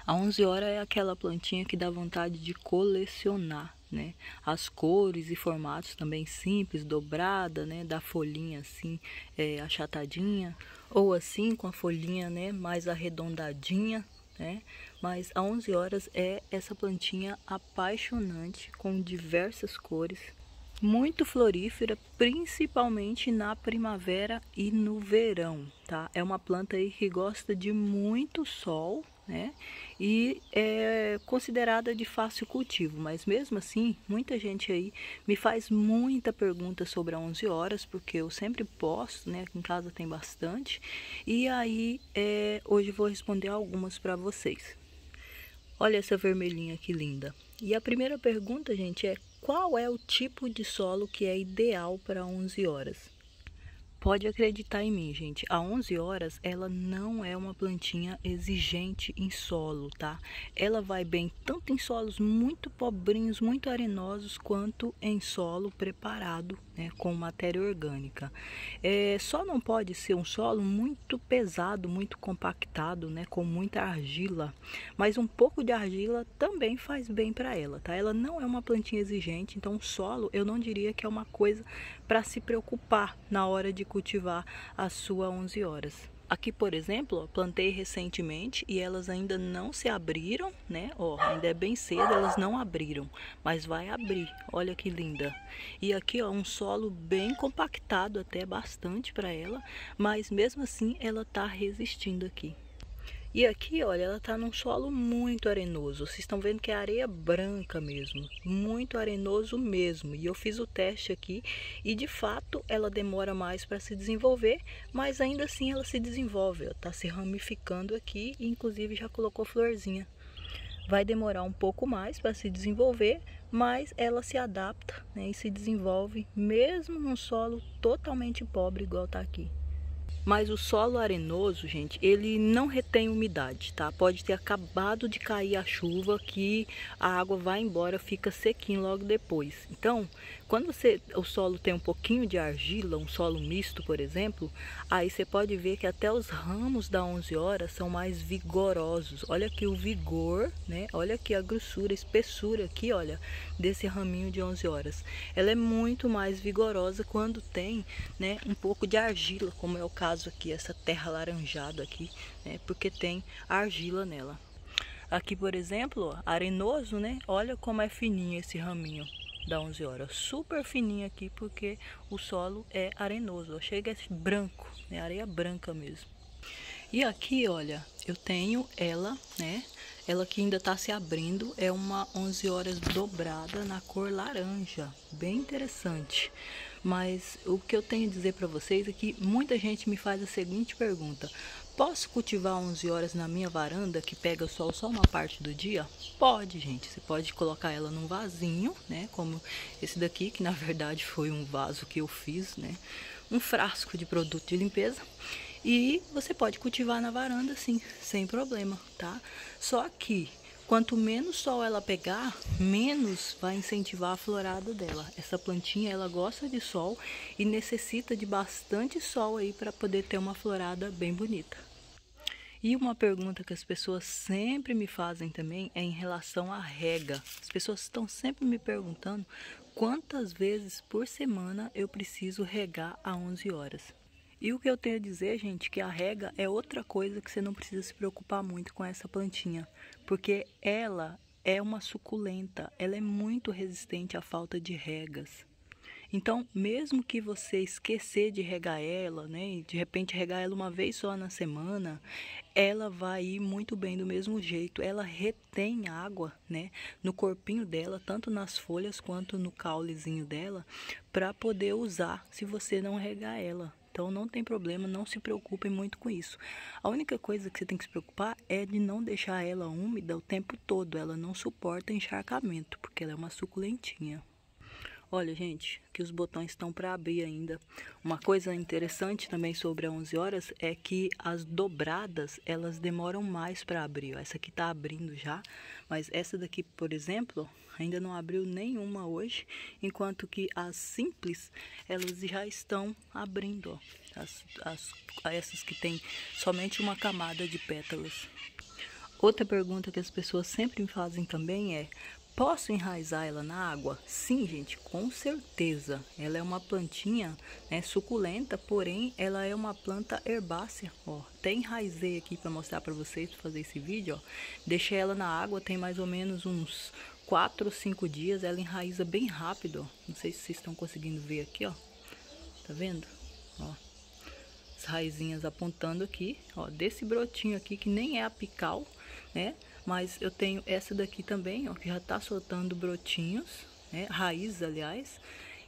A 11 horas é aquela plantinha que dá vontade de colecionar, né? As cores e formatos também simples, dobrada, né? Da folhinha assim, achatadinha, ou assim com a folhinha, né? Mais arredondadinha, né? Mas a 11 horas é essa plantinha apaixonante com diversas cores, muito florífera, principalmente na primavera e no verão, tá? É uma planta aí que gosta de muito sol, né? E é considerada de fácil cultivo, mas mesmo assim, muita gente aí me faz muita pergunta sobre a 11 horas, porque eu sempre posto, né? Aqui em casa tem bastante, e aí hoje eu vou responder algumas para vocês. Olha essa vermelhinha que linda. E a primeira pergunta, gente, é qual é o tipo de solo que é ideal para 11 horas? Pode acreditar em mim, gente. A 11 horas, ela não é uma plantinha exigente em solo, tá? Ela vai bem tanto em solos muito pobrinhos, muito arenosos, quanto em solo preparado, né, com matéria orgânica. Só não pode ser um solo muito pesado, muito compactado, né, com muita argila. Mas um pouco de argila também faz bem para ela, tá? Ela não é uma plantinha exigente, então o solo eu não diria que é uma coisa para se preocupar na hora de cultivar a sua 11 horas. Aqui, por exemplo, ó, plantei recentemente e elas ainda não se abriram, né? Ó, ainda é bem cedo, elas não abriram, mas vai abrir. Olha que linda. E aqui, ó, um solo bem compactado, até bastante para ela, mas mesmo assim ela tá resistindo aqui. E aqui, olha, ela tá num solo muito arenoso. Vocês estão vendo que é areia branca mesmo, muito arenoso mesmo. E eu fiz o teste aqui e de fato ela demora mais para se desenvolver, mas ainda assim ela se desenvolve. Ó, tá se ramificando aqui e inclusive já colocou florzinha. Vai demorar um pouco mais para se desenvolver, mas ela se adapta, né, e se desenvolve mesmo num solo totalmente pobre igual tá aqui. Mas o solo arenoso, gente, ele não retém umidade, tá? Pode ter acabado de cair a chuva que a água vai embora, fica sequinho logo depois. Então, quando o solo tem um pouquinho de argila, um solo misto, por exemplo, aí você pode ver que até os ramos da 11 horas são mais vigorosos. Olha aqui o vigor, né? Olha aqui a grossura, a espessura aqui, olha, desse raminho de 11 horas. Ela é muito mais vigorosa quando tem, né, um pouco de argila, como é o caso aqui, essa terra laranjada aqui, né, porque tem argila nela. Aqui, por exemplo, ó, arenoso, né? Olha como é fininho esse raminho da 11 horas. Super fininho aqui porque o solo é arenoso. Ó, chega a ser branco, né? Areia branca mesmo. E aqui, olha, eu tenho ela, né? Ela que ainda tá se abrindo, é uma 11 horas dobrada na cor laranja, bem interessante. Mas o que eu tenho a dizer para vocês é que muita gente me faz a seguinte pergunta: posso cultivar 11 horas na minha varanda que pega sol só uma parte do dia? Pode, gente. Você pode colocar ela num vasinho, né? Como esse daqui, que na verdade foi um vaso que eu fiz, né? Um frasco de produto de limpeza. E você pode cultivar na varanda sim, sem problema, tá? Só que quanto menos sol ela pegar, menos vai incentivar a florada dela. Essa plantinha, ela gosta de sol e necessita de bastante sol aí para poder ter uma florada bem bonita. E uma pergunta que as pessoas sempre me fazem também é em relação à rega. As pessoas estão sempre me perguntando quantas vezes por semana eu preciso regar a 11 horas. E o que eu tenho a dizer, gente, que a rega é outra coisa que você não precisa se preocupar muito com essa plantinha, porque ela é uma suculenta, ela é muito resistente à falta de regas. Então, mesmo que você esquecer de regar ela, né, e de repente regar ela uma vez só na semana, ela vai ir muito bem do mesmo jeito. Ela retém água, né, no corpinho dela, tanto nas folhas quanto no caulezinho dela, para poder usar se você não regar ela. Então não tem problema, não se preocupem muito com isso. A única coisa que você tem que se preocupar é de não deixar ela úmida o tempo todo. Ela não suporta encharcamento, porque ela é uma suculentinha. Olha, gente, que os botões estão para abrir ainda. Uma coisa interessante também sobre a 11 horas é que as dobradas, elas demoram mais para abrir. Ó, essa aqui tá abrindo já, mas essa daqui, por exemplo, ainda não abriu nenhuma hoje, enquanto que as simples, elas já estão abrindo, ó. Essas que tem somente uma camada de pétalas. Outra pergunta que as pessoas sempre me fazem também é: posso enraizar ela na água? Sim, gente, com certeza. Ela é uma plantinha, né, suculenta, porém ela é uma planta herbácea. Ó, até enraizei aqui para mostrar para vocês, para fazer esse vídeo. Ó. Deixei ela na água, tem mais ou menos uns 4 ou 5 dias. Ela enraiza bem rápido. Ó. Não sei se vocês estão conseguindo ver aqui, ó. Tá vendo? Ó. As raizinhas apontando aqui, ó, desse brotinho aqui que nem é apical, né? Mas eu tenho essa daqui também, ó, que já tá soltando brotinhos, né? Raízes, aliás.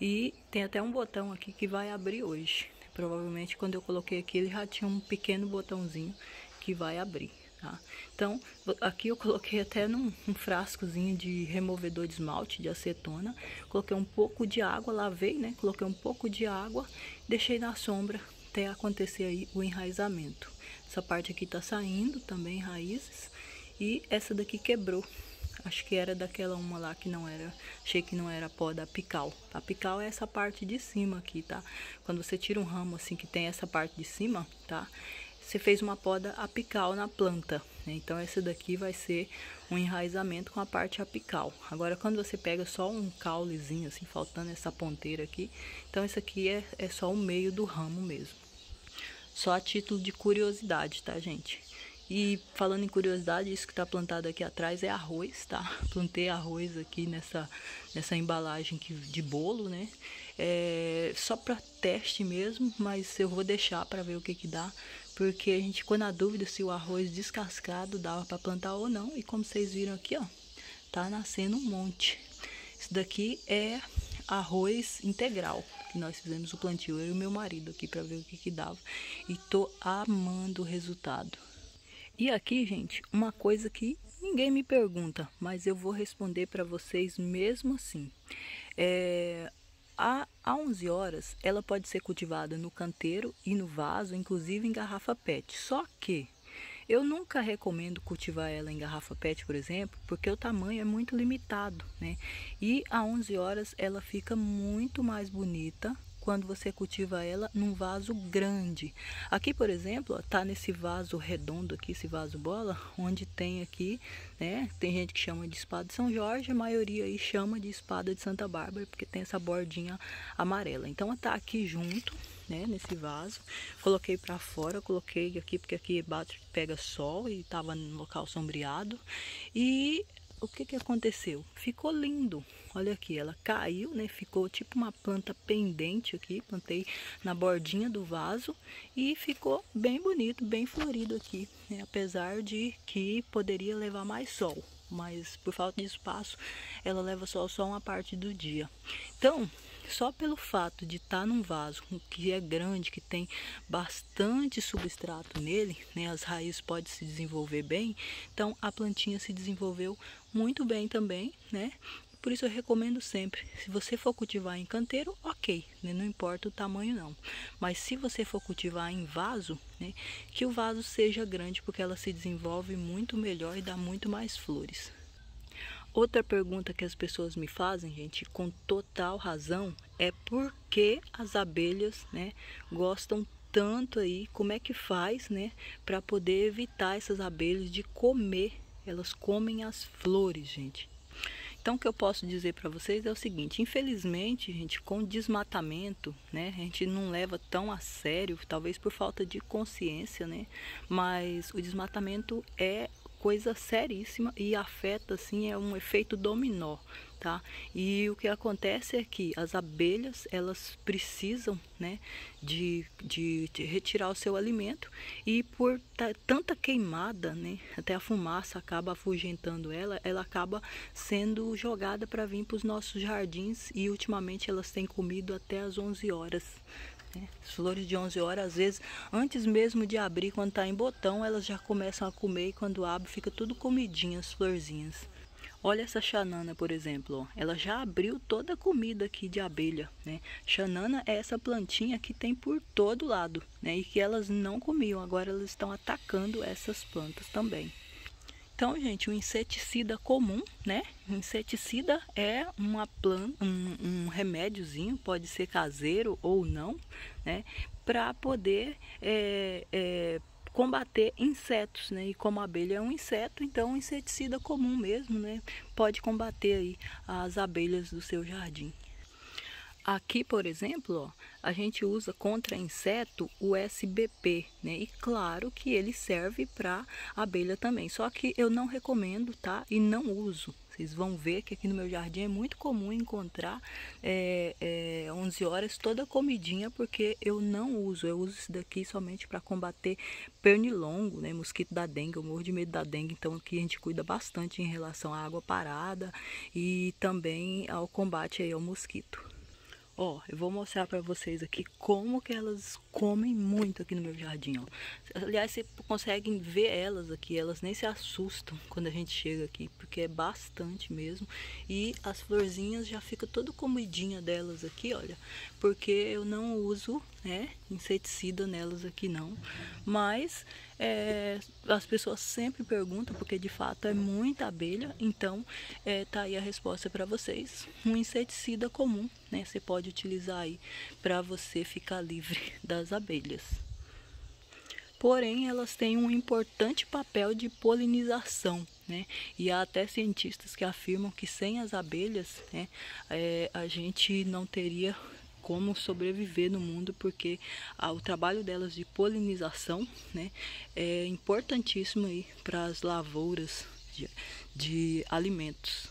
E tem até um botão aqui que vai abrir hoje. Provavelmente quando eu coloquei aqui ele já tinha um pequeno botãozinho que vai abrir, tá? Então, aqui eu coloquei até num frascozinho de removedor de esmalte, de acetona. Coloquei um pouco de água, lavei, né? Coloquei um pouco de água, deixei na sombra até acontecer aí o enraizamento. Essa parte aqui tá saindo também raízes e essa daqui quebrou. Acho que era daquela uma lá que não era, achei que não era poda apical. A apical é essa parte de cima aqui, tá? Quando você tira um ramo assim que tem essa parte de cima, tá? Você fez uma poda apical na planta, né? Então essa daqui vai ser um enraizamento com a parte apical. Agora quando você pega só um caulezinho assim, faltando essa ponteira aqui, então isso aqui é só o meio do ramo mesmo. Só a título de curiosidade, tá, gente? E falando em curiosidade, isso que tá plantado aqui atrás é arroz, tá? Plantei arroz aqui nessa embalagem de bolo, né? Só para teste mesmo, mas eu vou deixar para ver o que dá. Porque a gente ficou na dúvida se o arroz descascado dava para plantar ou não. E como vocês viram aqui, ó, tá nascendo um monte. Isso daqui é arroz integral, que nós fizemos o plantio, eu e o meu marido aqui para ver o que dava. E tô amando o resultado. E aqui, gente, uma coisa que ninguém me pergunta, mas eu vou responder para vocês mesmo assim. Há 11 horas, ela pode ser cultivada no canteiro e no vaso, inclusive em garrafa PET. Só que eu nunca recomendo cultivar ela em garrafa PET, por exemplo, porque o tamanho é muito limitado, né? E a 11 horas ela fica muito mais bonita quando você cultiva ela num vaso grande. Aqui, por exemplo, ó, tá nesse vaso redondo aqui, esse vaso bola, onde tem aqui, né? Tem gente que chama de espada de São Jorge, a maioria aí chama de espada de Santa Bárbara, porque tem essa bordinha amarela. Então, tá aqui junto, né, nesse vaso. Coloquei para fora, coloquei aqui porque aqui pega sol e tava no local sombreado. E o que aconteceu? Ficou lindo. Olha aqui, ela caiu, né? Ficou tipo uma planta pendente aqui. Plantei na bordinha do vaso e ficou bem bonito, bem florido aqui, né? Apesar de que poderia levar mais sol, mas por falta de espaço, ela leva só uma parte do dia. Então, só pelo fato de estar num vaso que é grande, que tem bastante substrato nele, né, as raízes podem se desenvolver bem, então a plantinha se desenvolveu muito bem também, né? Por isso eu recomendo sempre, se você for cultivar em canteiro, ok, né? Não importa o tamanho não. Mas se você for cultivar em vaso, né, que o vaso seja grande, porque ela se desenvolve muito melhor e dá muito mais flores. Outra pergunta que as pessoas me fazem, gente, com total razão, é por que as abelhas, né, gostam tanto aí, como é que faz, né, para poder evitar essas abelhas de comer, elas comem as flores, gente. Então, o que eu posso dizer para vocês é o seguinte: infelizmente, gente, com desmatamento, né, a gente não leva tão a sério, talvez por falta de consciência, né, mas o desmatamento é coisa seríssima e afeta, assim, é um efeito dominó, tá? E o que acontece é que as abelhas, elas precisam, né, de retirar o seu alimento, e por tanta queimada, né, até a fumaça acaba afugentando ela acaba sendo jogada para vir para os nossos jardins, e ultimamente elas têm comido até às 11 horas. As flores de 11 horas, às vezes, antes mesmo de abrir, quando está em botão, elas já começam a comer, e quando abre, fica tudo comidinha, as florzinhas. Olha essa xanana, por exemplo, ó. Ela já abriu toda a comida aqui de abelha, né? Xanana é essa plantinha que tem por todo lado, né? E que elas não comiam, agora elas estão atacando essas plantas também. Então, gente, o inseticida comum, né? O inseticida é uma planta, um remédiozinho, pode ser caseiro ou não, né? Para poder combater insetos, né? E como a abelha é um inseto, então um inseticida comum mesmo, né? Pode combater aí as abelhas do seu jardim. Aqui, por exemplo, ó, a gente usa contra inseto o SBP, né? E claro que ele serve para abelha também. Só que eu não recomendo, tá? E não uso. Vocês vão ver que aqui no meu jardim é muito comum encontrar 11 horas toda comidinha, porque eu não uso. Eu uso isso daqui somente para combater pernilongo, né? Mosquito da dengue. Eu morro de medo da dengue, então aqui a gente cuida bastante em relação à água parada e também ao combate aí ao mosquito. Ó, eu vou mostrar para vocês aqui como que elas comem muito aqui no meu jardim, ó. Aliás, vocês conseguem ver elas aqui, elas nem se assustam quando a gente chega aqui, porque é bastante mesmo. E as florzinhas já ficam toda comidinha delas aqui, olha, porque eu não uso, né, inseticida nelas aqui não. Mas as pessoas sempre perguntam, porque de fato é muita abelha, então tá aí a resposta para vocês. Um inseticida comum, né? Você pode utilizar aí para você ficar livre das abelhas. Porém, elas têm um importante papel de polinização, né? E há até cientistas que afirmam que sem as abelhas, né, a gente não teria como sobreviver no mundo, porque o trabalho delas de polinização, né, é importantíssimo aí para as lavouras de alimentos.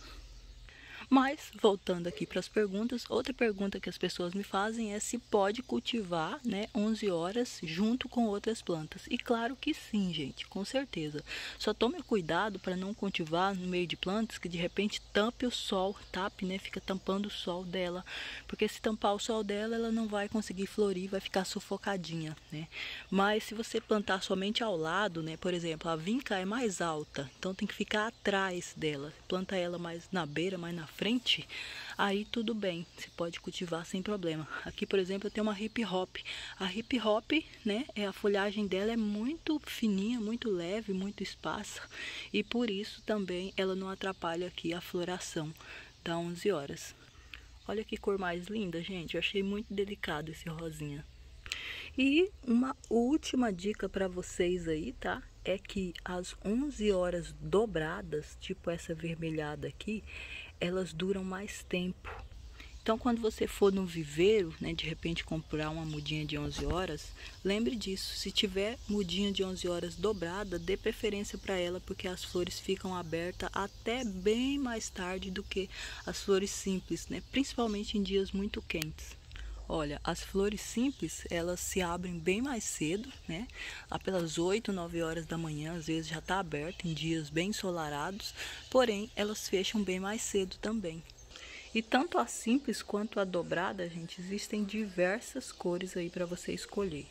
Mas, voltando aqui para as perguntas, outra pergunta que as pessoas me fazem é se pode cultivar, né, 11 horas junto com outras plantas. E claro que sim, gente, com certeza. Só tome cuidado para não cultivar no meio de plantas que de repente tampe o sol, né, fica tampando o sol dela. Porque se tampar o sol dela, ela não vai conseguir florir, vai ficar sufocadinha, né. Mas se você plantar somente ao lado, né, por exemplo, a vinca é mais alta, então tem que ficar atrás dela. Planta ela mais na beira, mais na frente, aí tudo bem, você pode cultivar sem problema. Aqui, por exemplo, eu tenho uma hip hop. A hip hop, né, a folhagem dela é muito fininha, muito leve, muito esparsa, e por isso também ela não atrapalha aqui a floração da 11 horas. Olha que cor mais linda, gente, eu achei muito delicado esse rosinha. E uma última dica para vocês aí, tá? É que as 11 horas dobradas, tipo essa vermelhada aqui, elas duram mais tempo. Então, quando você for no viveiro, né, de repente comprar uma mudinha de 11 horas, lembre disso. Se tiver mudinha de 11 horas dobrada, dê preferência para ela, porque as flores ficam abertas até bem mais tarde do que as flores simples, né? Principalmente em dias muito quentes. Olha, as flores simples, elas se abrem bem mais cedo, né? Lá pelas 8, 9 horas da manhã, às vezes já está aberto em dias bem ensolarados, porém elas fecham bem mais cedo também. E tanto a simples quanto a dobrada, gente, existem diversas cores aí para você escolher.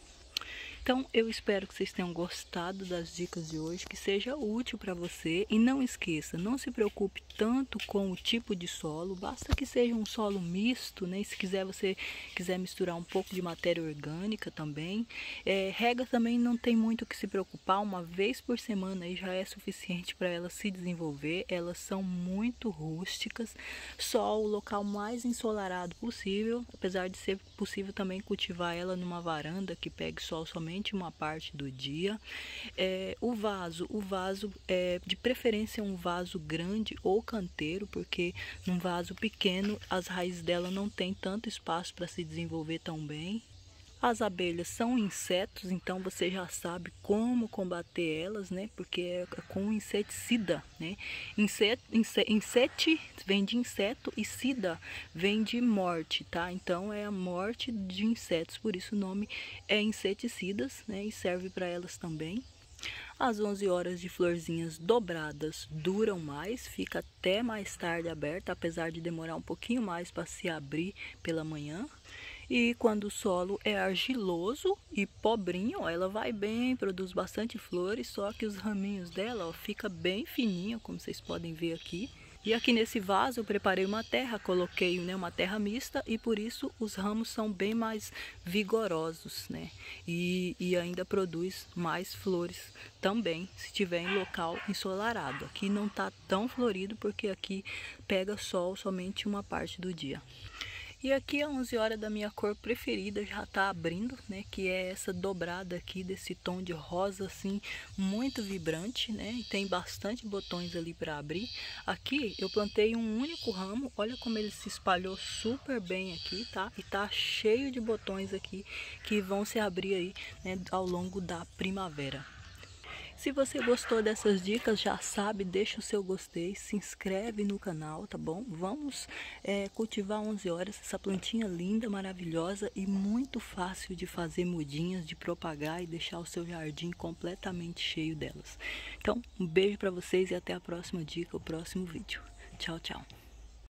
Então, eu espero que vocês tenham gostado das dicas de hoje, que seja útil para você. E não esqueça, não se preocupe tanto com o tipo de solo, basta que seja um solo misto, né? E se você quiser misturar um pouco de matéria orgânica também. Rega também não tem muito o que se preocupar, uma vez por semana aí já é suficiente para ela se desenvolver. Elas são muito rústicas, só o local mais ensolarado possível, apesar de ser possível também cultivar ela numa varanda que pegue sol somente uma parte do dia. O vaso de preferência um vaso grande ou canteiro, porque num vaso pequeno as raízes dela não tem tanto espaço para se desenvolver tão bem. As abelhas são insetos, então você já sabe como combater elas, né? Porque é com inseticida, né? Insete vem de inseto e sida vem de morte, tá? Então é a morte de insetos, por isso o nome é inseticidas, né? E serve para elas também. As 11 horas de florzinhas dobradas duram mais, fica até mais tarde aberta, apesar de demorar um pouquinho mais para se abrir pela manhã. E quando o solo é argiloso e pobrinho, ela vai bem, produz bastante flores, só que os raminhos dela, ó, fica bem fininho, como vocês podem ver aqui. E aqui nesse vaso eu preparei uma terra, coloquei, né, uma terra mista, e por isso os ramos são bem mais vigorosos, né? E ainda produz mais flores também, se tiver em local ensolarado. Aqui não tá tão florido porque aqui pega sol somente uma parte do dia. E aqui a 11 horas da minha cor preferida já tá abrindo, né? Que é essa dobrada aqui desse tom de rosa assim, muito vibrante, né? E tem bastante botões ali para abrir. Aqui eu plantei um único ramo, olha como ele se espalhou super bem aqui, tá? E tá cheio de botões aqui que vão se abrir aí, né, ao longo da primavera. Se você gostou dessas dicas, já sabe, deixa o seu gostei, se inscreve no canal, tá bom? Vamos cultivar 11 horas, essa plantinha linda, maravilhosa e muito fácil de fazer mudinhas, de propagar e deixar o seu jardim completamente cheio delas. Então, um beijo para vocês e até a próxima dica, o próximo vídeo. Tchau, tchau.